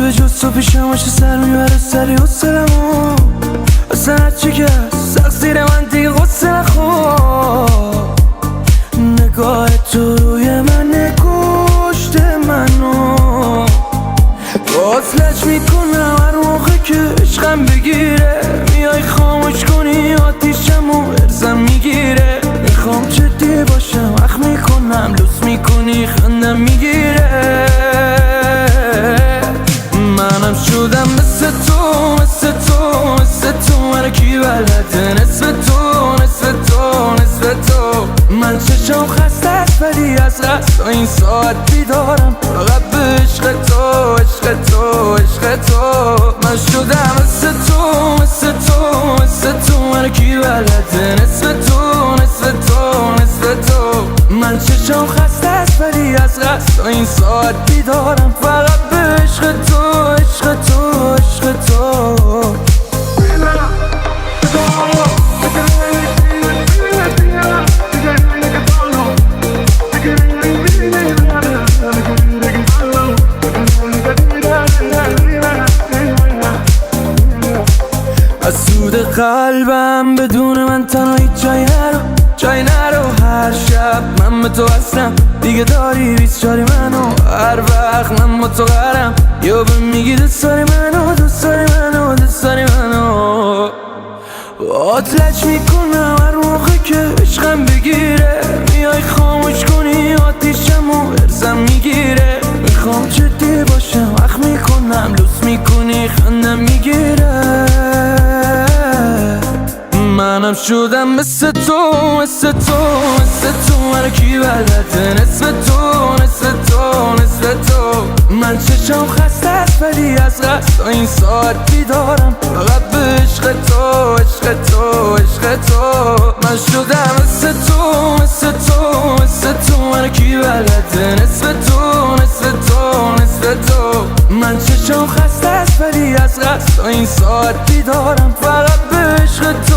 کی به جز تو پیشم باشه سر میبره سری و سلمو اصلا هرچی که سخت زیر من دیگه غصه نخور نگاه تو روی من کشته منو وصلش میکنم هر موقع که عشقم بگیره میای خاموش کنی آتیشمو ارزم میگیره میخوام جدی باشم اخ میکنم لوس میکنی خندم میگیره منم شدم مثل تو مثل تو مثل تو من کی بلده نصف تو نصف تو نصف تو من چشم خسته است ولی از قصد این ساعت بیدارم فقط به عشق تو عشق تو عشق تو من شدم مثل تو مثل تو مثل تو من کی بلده نصف تو نصف تو نصف تو من چشم خسته است ولی از قصد این ساعت بیدارم فقط به عشق تو عشق تو عشق تو از سود قلبم بدون من تنها هیچ جای نرو هر شب من به تو هستم دیگه داری 24 منو هر وقت من با تو قرم یا به میگی دوست داری منو دوست داری منو دوست داری منو آتلش میکنم هر موقع که عشقم بگیره میای خاموش کنی آتیشمو ارزم میگیره میخوام جدی باشم اخ میکنم لوس میکنی خندم میگیره منم شدم مثل تو مثل تو مثل تو من کی بلده نصف تو نصف تو نصف تو من چشم خسته است ولی از قصد این ساعت بیدارم فقط به عشق تو عشق تو عشق تو من شدم مثل تو مثل تو مثل تو من کی بلده نصف تو نصف تو نصف تو من چشم خسته است ولی از قصد این ساعت بیدارم فقط به عشق تو